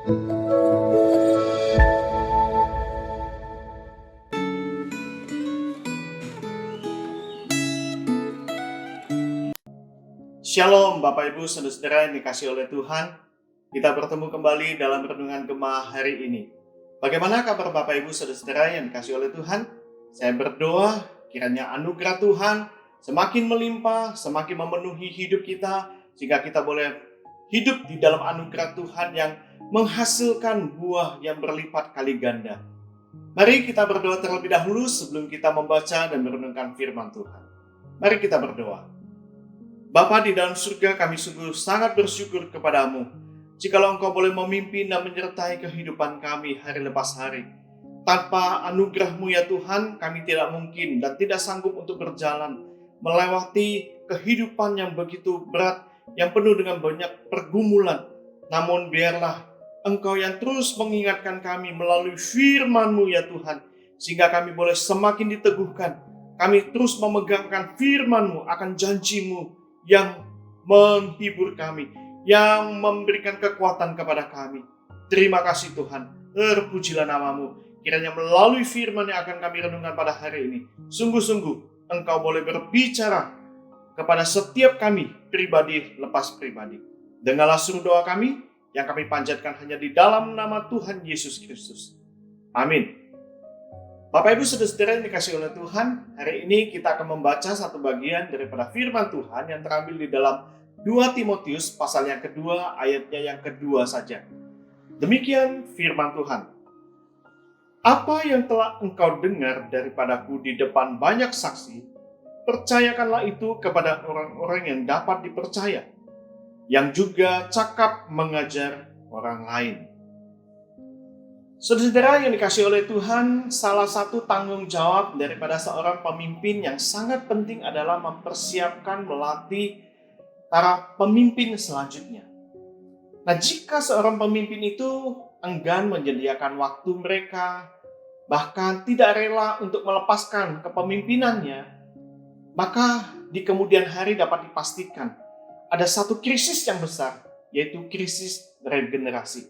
Shalom Bapak Ibu Saudara-saudara yang dikasihi oleh Tuhan. Kita bertemu kembali dalam renungan Gema hari ini. Bagaimana kabar Bapak Ibu Saudara-saudara yang dikasihi oleh Tuhan? Saya berdoa kiranya anugerah Tuhan semakin melimpah, semakin memenuhi hidup kita, sehingga kita boleh hidup di dalam anugerah Tuhan yang menghasilkan buah yang berlipat kali ganda. Mari kita berdoa terlebih dahulu sebelum kita membaca dan merenungkan firman Tuhan. Mari kita berdoa. Bapa di dalam surga, kami sungguh sangat bersyukur kepadamu jikalau Engkau boleh memimpin dan menyertai kehidupan kami hari lepas hari. Tanpa anugerah-Mu ya Tuhan, kami tidak mungkin dan tidak sanggup untuk berjalan melewati kehidupan yang begitu berat, yang penuh dengan banyak pergumulan. Namun biarlah Engkau yang terus mengingatkan kami melalui firman-Mu ya Tuhan, sehingga kami boleh semakin diteguhkan. Kami terus memegangkan firman-Mu akan janji-Mu yang menghibur kami, yang memberikan kekuatan kepada kami. Terima kasih Tuhan, terpujilah nama-Mu. Kiranya melalui firman yang akan kami renungkan pada hari ini, sungguh-sungguh Engkau boleh berbicara kepada setiap kami, pribadi lepas pribadi. Dengarlah seru doa kami, yang kami panjatkan hanya di dalam nama Tuhan Yesus Kristus. Amin. Bapak Ibu Saudara-saudara yang dikasihi oleh Tuhan, hari ini kita akan membaca satu bagian daripada firman Tuhan yang terambil di dalam 2 Timotius pasal yang kedua, ayatnya yang kedua saja. Demikian firman Tuhan. Apa yang telah engkau dengar daripadaku di depan banyak saksi, percayakanlah itu kepada orang-orang yang dapat dipercaya, yang juga cakap mengajar orang lain. Saudara-saudara yang dikasihi oleh Tuhan, salah satu tanggung jawab daripada seorang pemimpin yang sangat penting adalah mempersiapkan, melatih para pemimpin selanjutnya. Nah, jika seorang pemimpin itu enggan menyediakan waktu mereka, bahkan tidak rela untuk melepaskan kepemimpinannya, maka di kemudian hari dapat dipastikan ada satu krisis yang besar, yaitu krisis regenerasi,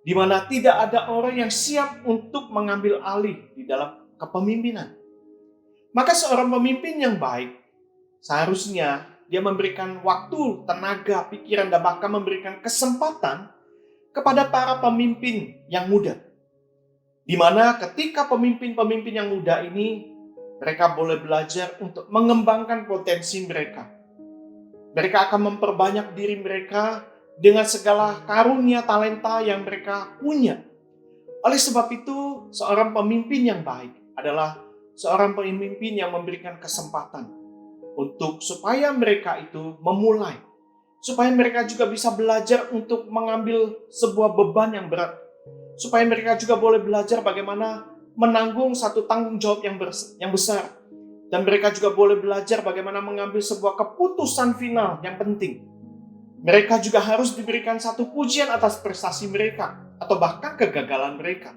di mana tidak ada orang yang siap untuk mengambil alih di dalam kepemimpinan. Maka seorang pemimpin yang baik seharusnya dia memberikan waktu, tenaga, pikiran, dan bahkan memberikan kesempatan kepada para pemimpin yang muda. Di mana ketika pemimpin-pemimpin yang muda ini, mereka boleh belajar untuk mengembangkan potensi mereka. Mereka akan memperbanyak diri mereka dengan segala karunia talenta yang mereka punya. Oleh sebab itu, seorang pemimpin yang baik adalah seorang pemimpin yang memberikan kesempatan untuk supaya mereka itu memulai, supaya mereka juga bisa belajar untuk mengambil sebuah beban yang berat, supaya mereka juga boleh belajar bagaimana menanggung satu tanggung jawab yang besar, dan mereka juga boleh belajar bagaimana mengambil sebuah keputusan final yang penting. Mereka juga harus diberikan satu pujian atas prestasi mereka atau bahkan kegagalan mereka.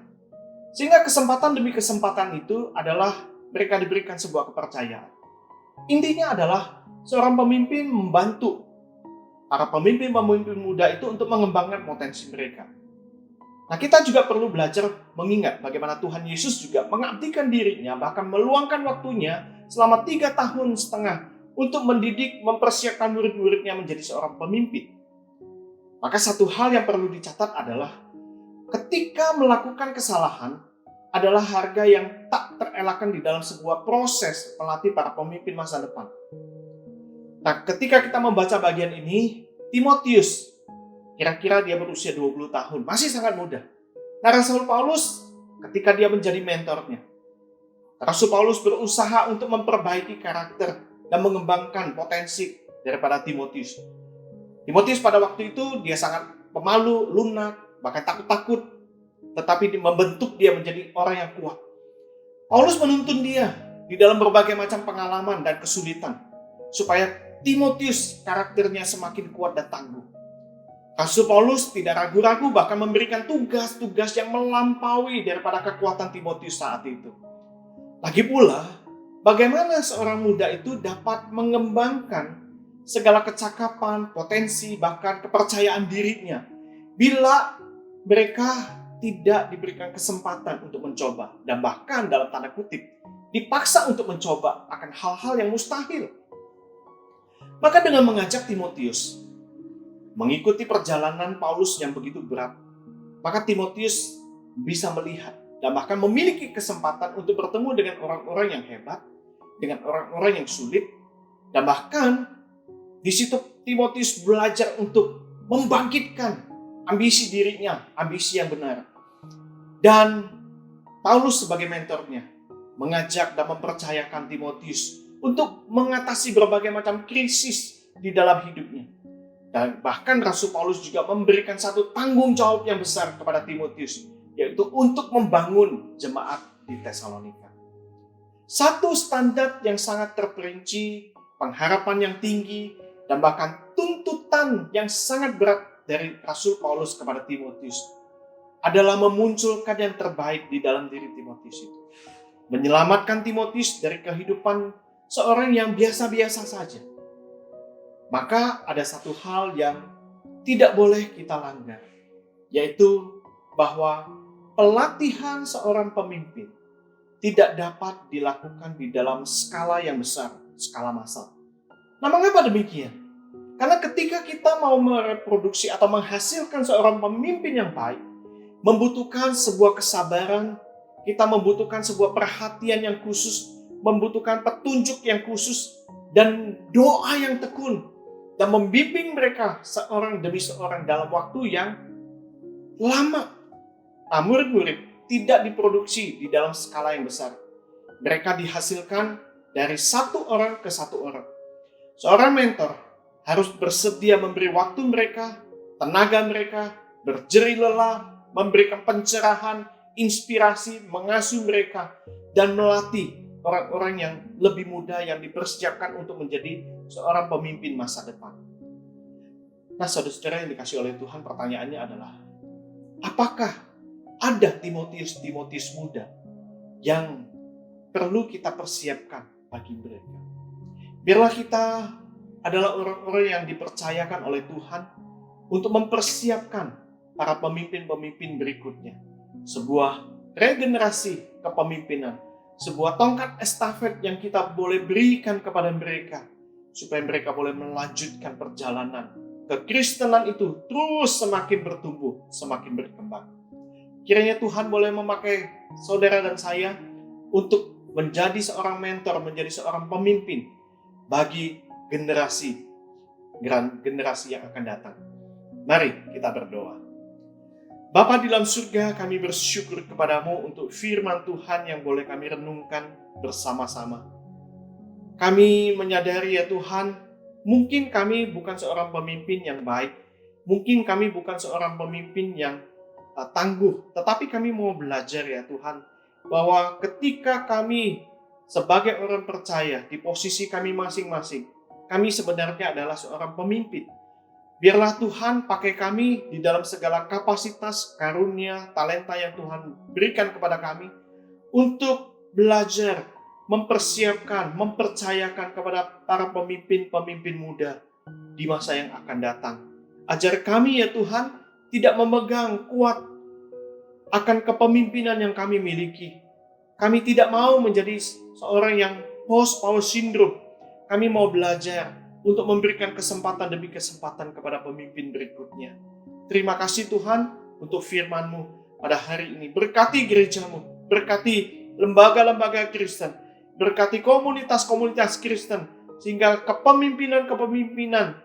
Sehingga kesempatan demi kesempatan itu adalah mereka diberikan sebuah kepercayaan. Intinya adalah seorang pemimpin membantu para pemimpin-pemimpin muda itu untuk mengembangkan potensi mereka. Nah, kita juga perlu belajar mengingat bagaimana Tuhan Yesus juga mengabdikan dirinya, bahkan meluangkan waktunya selama 3,5 tahun untuk mendidik, mempersiapkan murid-muridnya menjadi seorang pemimpin. Maka satu hal yang perlu dicatat adalah ketika melakukan kesalahan adalah harga yang tak terelakkan di dalam sebuah proses melatih para pemimpin masa depan. Nah, ketika kita membaca bagian ini, Timotius, kira-kira dia berusia 20 tahun, masih sangat muda. Nah, Rasul Paulus ketika dia menjadi mentornya, Rasul Paulus berusaha untuk memperbaiki karakter dan mengembangkan potensi daripada Timotius. Timotius pada waktu itu dia sangat pemalu, lunak, bahkan takut-takut, tetapi membentuk dia menjadi orang yang kuat. Paulus menuntun dia di dalam berbagai macam pengalaman dan kesulitan, supaya Timotius karakternya semakin kuat dan tangguh. Rasul Paulus tidak ragu-ragu bahkan memberikan tugas-tugas yang melampaui daripada kekuatan Timotius saat itu. Lagi pula, bagaimana seorang muda itu dapat mengembangkan segala kecakapan, potensi, bahkan kepercayaan dirinya bila mereka tidak diberikan kesempatan untuk mencoba, dan bahkan dalam tanda kutip dipaksa untuk mencoba akan hal-hal yang mustahil. Maka dengan mengajak Timotius mengikuti perjalanan Paulus yang begitu berat, maka Timotius bisa melihat dan bahkan memiliki kesempatan untuk bertemu dengan orang-orang yang hebat, dengan orang-orang yang sulit, dan bahkan di situ Timotius belajar untuk membangkitkan ambisi dirinya, ambisi yang benar. Dan Paulus sebagai mentornya mengajak dan mempercayakan Timotius untuk mengatasi berbagai macam krisis di dalam hidupnya. Dan bahkan Rasul Paulus juga memberikan satu tanggung jawab yang besar kepada Timotius, yaitu untuk membangun jemaat di Tesalonika. Satu standar yang sangat terperinci, pengharapan yang tinggi, dan bahkan tuntutan yang sangat berat dari Rasul Paulus kepada Timotius adalah memunculkan yang terbaik di dalam diri Timotius itu. Menyelamatkan Timotius dari kehidupan seorang yang biasa-biasa saja. Maka ada satu hal yang tidak boleh kita langgar, yaitu bahwa pelatihan seorang pemimpin tidak dapat dilakukan di dalam skala yang besar, skala massal. Nah, mengapa demikian? Karena ketika kita mau mereproduksi atau menghasilkan seorang pemimpin yang baik, membutuhkan sebuah kesabaran, kita membutuhkan sebuah perhatian yang khusus, membutuhkan petunjuk yang khusus, dan doa yang tekun, dan membimbing mereka seorang demi seorang dalam waktu yang lama. Nah, murid-murid tidak diproduksi di dalam skala yang besar. Mereka dihasilkan dari satu orang ke satu orang. Seorang mentor harus bersedia memberi waktu mereka, tenaga mereka, berjerih lelah, memberikan pencerahan, inspirasi, mengasuh mereka, dan melatih orang-orang yang lebih muda yang dipersiapkan untuk menjadi seorang pemimpin masa depan. Nah, saudara-saudara yang dikasih oleh Tuhan, pertanyaannya adalah, apakah ada Timotius muda yang perlu kita persiapkan bagi mereka? Biarlah kita adalah orang-orang yang dipercayakan oleh Tuhan untuk mempersiapkan para pemimpin-pemimpin berikutnya. Sebuah regenerasi kepemimpinan, sebuah tongkat estafet yang kita boleh berikan kepada mereka, supaya mereka boleh melanjutkan perjalanan kekristenan itu terus semakin bertumbuh, semakin berkembang. Kiranya Tuhan boleh memakai saudara dan saya untuk menjadi seorang mentor, menjadi seorang pemimpin bagi generasi yang akan datang. Mari kita berdoa. Bapa di dalam surga, kami bersyukur kepadamu untuk firman Tuhan yang boleh kami renungkan bersama-sama. Kami menyadari ya Tuhan, mungkin kami bukan seorang pemimpin yang baik, mungkin kami bukan seorang pemimpin yang tangguh, tetapi kami mau belajar ya Tuhan, bahwa ketika kami sebagai orang percaya di posisi kami masing-masing, kami sebenarnya adalah seorang pemimpin. Biarlah Tuhan pakai kami di dalam segala kapasitas, karunia, talenta yang Tuhan berikan kepada kami untuk belajar, mempersiapkan, mempercayakan kepada para pemimpin-pemimpin muda di masa yang akan datang. Ajar kami ya Tuhan tidak memegang kuat akan kepemimpinan yang kami miliki. Kami tidak mau menjadi seorang yang post-power syndrome. Kami mau belajar untuk memberikan kesempatan demi kesempatan kepada pemimpin berikutnya. Terima kasih Tuhan untuk firman-Mu pada hari ini. Berkati gereja-Mu, berkati lembaga-lembaga Kristen, berkati komunitas-komunitas Kristen, sehingga kepemimpinan-kepemimpinan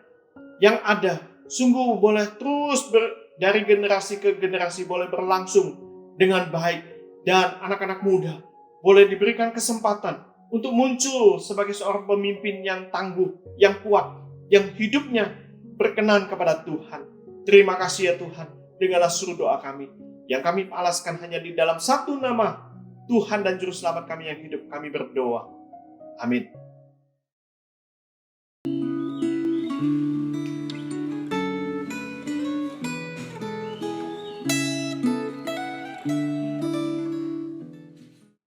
yang ada sungguh boleh terus dari generasi ke generasi boleh berlangsung dengan baik, dan anak-anak muda boleh diberikan kesempatan untuk muncul sebagai seorang pemimpin yang tangguh, yang kuat, yang hidupnya berkenan kepada Tuhan. Terima kasih ya Tuhan, dengarlah seluruh doa kami, yang kami alaskan hanya di dalam satu nama Tuhan dan Juru Selamat kami yang hidup, kami berdoa. Amin.